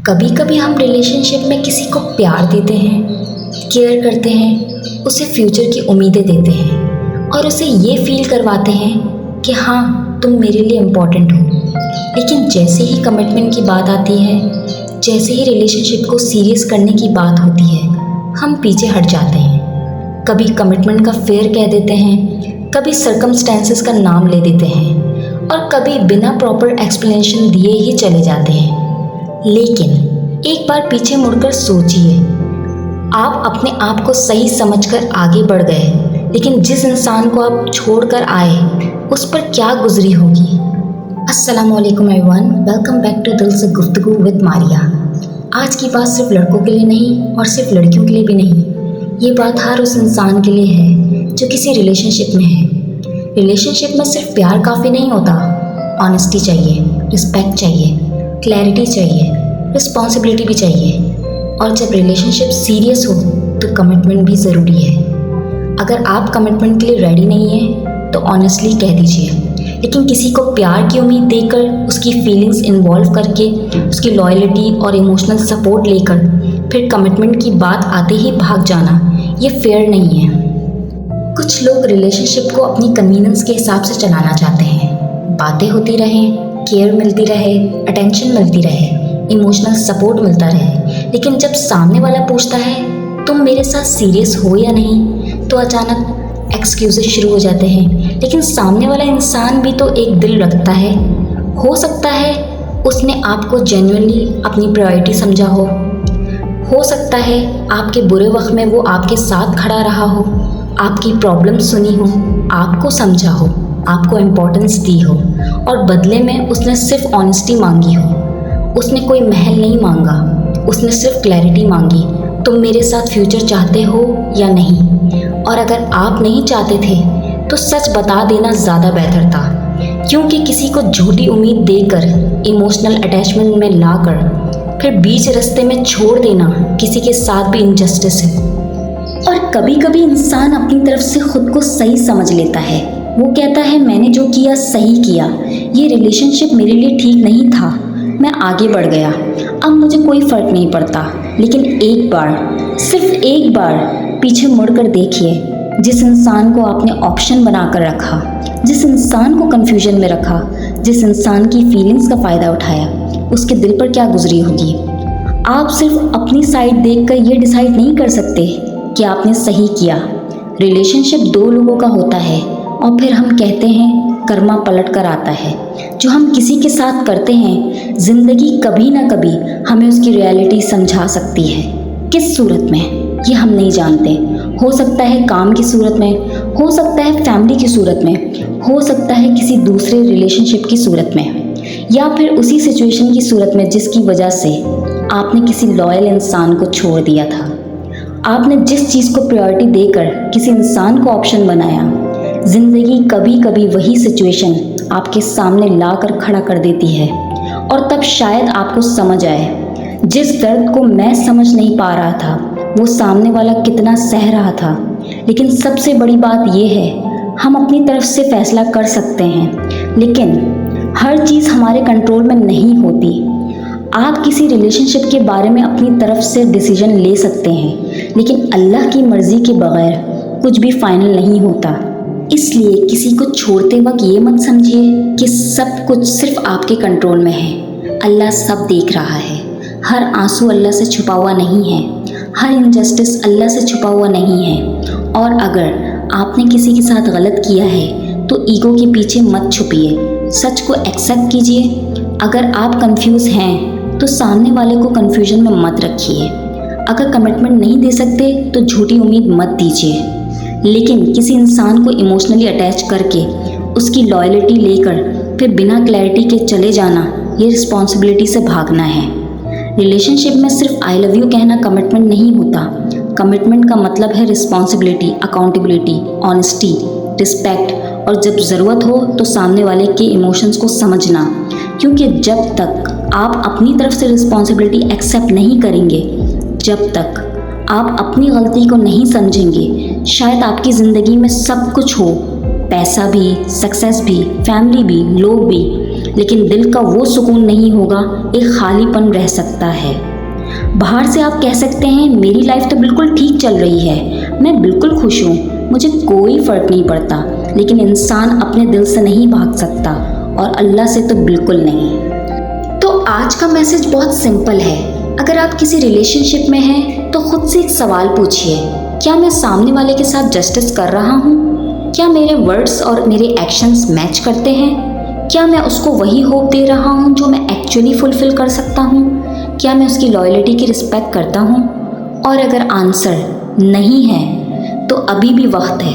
कभी कभी हम रिलेशनशिप में किसी को प्यार देते हैं, केयर करते हैं, उसे फ्यूचर की उम्मीदें देते हैं और उसे ये फील करवाते हैं कि हाँ तुम मेरे लिए इम्पोर्टेंट हो। लेकिन जैसे ही कमिटमेंट की बात आती है, जैसे ही रिलेशनशिप को सीरियस करने की बात होती है, हम पीछे हट जाते हैं। कभी कमिटमेंट का फेयर कह देते हैं, कभी सर्कमस्टेंसेस का नाम ले देते हैं और कभी बिना प्रॉपर एक्सप्लेनेशन दिए ही चले जाते हैं। लेकिन एक बार पीछे मुड़कर सोचिए, आप अपने आप को सही समझकर आगे बढ़ गए, लेकिन जिस इंसान को आप छोड़कर आए उस पर क्या गुजरी होगी। अस्सलामुअलैकुम एवरीवन, वेलकम बैक टू दिल से गुफ्तगू विद मारिया। आज की बात सिर्फ लड़कों के लिए नहीं और सिर्फ लड़कियों के लिए भी नहीं, ये बात हर उस इंसान के लिए है जो किसी रिलेशनशिप में है। रिलेशनशिप में सिर्फ प्यार काफ़ी नहीं होता, ऑनेस्टी चाहिए, रिस्पेक्ट चाहिए, क्लैरिटी चाहिए, रिस्पॉन्सिबिलिटी भी चाहिए। और जब रिलेशनशिप सीरियस हो तो कमिटमेंट भी ज़रूरी है। अगर आप कमिटमेंट के लिए रेडी नहीं हैं तो ऑनेस्टली कह दीजिए, लेकिन किसी को प्यार की उम्मीद देकर, उसकी फीलिंग्स इन्वॉल्व करके, उसकी लॉयल्टी और इमोशनल सपोर्ट लेकर फिर कमिटमेंट की बात आते ही भाग जाना, ये फेयर नहीं है। कुछ लोग रिलेशनशिप को अपनी कन्वीनियंस के हिसाब से चलाना चाहते हैं। बातें होती रहें, केयर मिलती रहे, अटेंशन मिलती रहे, इमोशनल सपोर्ट मिलता रहे, लेकिन जब सामने वाला पूछता है तुम मेरे साथ सीरियस हो या नहीं, तो अचानक एक्सक्यूजेस शुरू हो जाते हैं। लेकिन सामने वाला इंसान भी तो एक दिल रखता है। हो सकता है उसने आपको जेन्युइनली अपनी प्रायोरिटी समझा हो सकता है आपके बुरे वक्त में वो आपके साथ खड़ा रहा हो, आपकी प्रॉब्लम सुनी हो, आपको समझा हो, आपको इम्पोर्टेंस दी हो और बदले में उसने सिर्फ ऑनेस्टी मांगी हो। उसने कोई महल नहीं मांगा, उसने सिर्फ क्लैरिटी मांगी, तुम मेरे साथ फ्यूचर चाहते हो या नहीं। और अगर आप नहीं चाहते थे तो सच बता देना ज़्यादा बेहतर था, क्योंकि किसी को झूठी उम्मीद देकर, इमोशनल अटैचमेंट में लाकर फिर बीच रास्ते में छोड़ देना किसी के साथ भी इनजस्टिस है। और कभी कभी इंसान अपनी तरफ से खुद को सही समझ लेता है। वो कहता है मैंने जो किया सही किया, ये रिलेशनशिप मेरे लिए ठीक नहीं था, मैं आगे बढ़ गया, अब मुझे कोई फ़र्क नहीं पड़ता। लेकिन एक बार, सिर्फ एक बार पीछे मुड़कर देखिए, जिस इंसान को आपने ऑप्शन बनाकर रखा, जिस इंसान को कन्फ्यूजन में रखा, जिस इंसान की फीलिंग्स का फ़ायदा उठाया, उसके दिल पर क्या गुजरी होगी। आप सिर्फ अपनी साइड देखकर ये डिसाइड नहीं कर सकते कि आपने सही किया। रिलेशनशिप दो लोगों का होता है और फिर हम कहते हैं कर्मा पलट कर आता है। जो हम किसी के साथ करते हैं, ज़िंदगी कभी ना कभी हमें उसकी रियलिटी समझा सकती है। किस सूरत में, ये हम नहीं जानते। हो सकता है काम की सूरत में, हो सकता है फैमिली की सूरत में, हो सकता है किसी दूसरे रिलेशनशिप की सूरत में, या फिर उसी सिचुएशन की सूरत में जिसकी वजह से आपने किसी लॉयल इंसान को छोड़ दिया था। आपने जिस चीज़ को प्रायोरिटी देकर किसी इंसान को ऑप्शन बनाया, ज़िंदगी कभी कभी वही सिचुएशन आपके सामने ला कर खड़ा कर देती है। और तब शायद आपको समझ आए, जिस दर्द को मैं समझ नहीं पा रहा था वो सामने वाला कितना सह रहा था। लेकिन सबसे बड़ी बात यह है, हम अपनी तरफ से फैसला कर सकते हैं, लेकिन हर चीज़ हमारे कंट्रोल में नहीं होती। आप किसी रिलेशनशिप के बारे में अपनी तरफ से डिसीजन ले सकते हैं, लेकिन अल्लाह की मर्ज़ी के बगैर कुछ भी फाइनल नहीं होता। इसलिए किसी को छोड़ते वक्त ये मत समझिए कि सब कुछ सिर्फ आपके कंट्रोल में है। अल्लाह सब देख रहा है। हर आंसू अल्लाह से छुपा हुआ नहीं है, हर इनजस्टिस अल्लाह से छुपा हुआ नहीं है। और अगर आपने किसी के साथ गलत किया है तो ईगो के पीछे मत छुपिए, सच को एक्सेप्ट कीजिए। अगर आप कंफ्यूज हैं तो सामने वाले को कंफ्यूजन में मत रखिए। अगर कमिटमेंट नहीं दे सकते तो झूठी उम्मीद मत दीजिए, लेकिन किसी इंसान को इमोशनली अटैच करके उसकी लॉयल्टी लेकर फिर बिना क्लैरिटी के चले जाना, ये रिस्पॉन्सिबिलिटी से भागना है। रिलेशनशिप में सिर्फ आई लव यू कहना कमिटमेंट नहीं होता। कमिटमेंट का मतलब है रिस्पॉन्सिबिलिटी, अकाउंटेबिलिटी, ऑनेस्टी, रिस्पेक्ट और जब ज़रूरत हो तो सामने वाले के इमोशंस को समझना। क्योंकि जब तक आप अपनी तरफ से रिस्पॉन्सिबिलिटी एक्सेप्ट नहीं करेंगे, जब तक आप अपनी गलती को नहीं समझेंगे, शायद आपकी ज़िंदगी में सब कुछ हो, पैसा भी, सक्सेस भी, फैमिली भी, लोग भी, लेकिन दिल का वो सुकून नहीं होगा, एक खालीपन रह सकता है। बाहर से आप कह सकते हैं मेरी लाइफ तो बिल्कुल ठीक चल रही है, मैं बिल्कुल खुश हूँ, मुझे कोई फ़र्क नहीं पड़ता, लेकिन इंसान अपने दिल से नहीं भाग सकता और अल्लाह से तो बिल्कुल नहीं। तो आज का मैसेज बहुत सिंपल है। अगर आप किसी रिलेशनशिप में हैं तो खुद से एक सवाल पूछिए, क्या मैं सामने वाले के साथ जस्टिस कर रहा हूँ? क्या मेरे वर्ड्स और मेरे एक्शंस मैच करते हैं? क्या मैं उसको वही होप दे रहा हूँ जो मैं एक्चुअली फुलफ़िल कर सकता हूँ? क्या मैं उसकी लॉयल्टी की रिस्पेक्ट करता हूँ? और अगर आंसर नहीं है तो अभी भी वक्त है।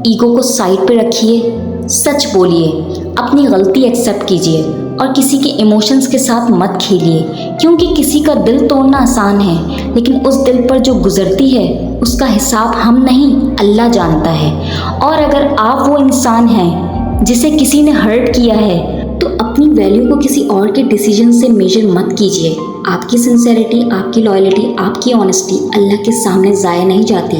ईगो को साइड पे रखिए, सच बोलिए, अपनी गलती एक्सेप्ट कीजिए और किसी के इमोशंस के साथ मत खेलिए, क्योंकि किसी का दिल तोड़ना आसान है, लेकिन उस दिल पर जो गुजरती है उसका हिसाब हम नहीं, अल्लाह जानता है। और अगर आप वो इंसान हैं जिसे किसी ने हर्ट किया है तो अपनी वैल्यू को किसी और के डिसीजन से मेजर मत कीजिए। आपकी सिंसेरिटी, आपकी लॉयल्टी, आपकी ऑनेस्टी अल्लाह के सामने ज़ाया नहीं जाती।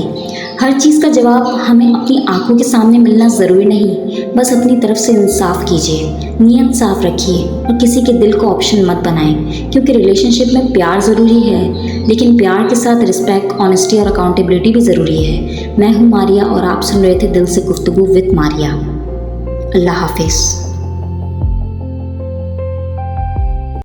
हर चीज़ का जवाब हमें अपनी आंखों के सामने मिलना ज़रूरी नहीं, बस अपनी तरफ से इंसाफ कीजिए, नीयत साफ रखिए और किसी के दिल को ऑप्शन मत बनाएं, क्योंकि रिलेशनशिप में प्यार ज़रूरी है, लेकिन प्यार के साथ रिस्पेक्ट, ऑनेस्टी और अकाउंटेबिलिटी भी ज़रूरी है। मैं हूँ मारिया और आप सुन रहे थे दिल से गुफ्तगू विद मारिया। अल्लाह हाफिज़।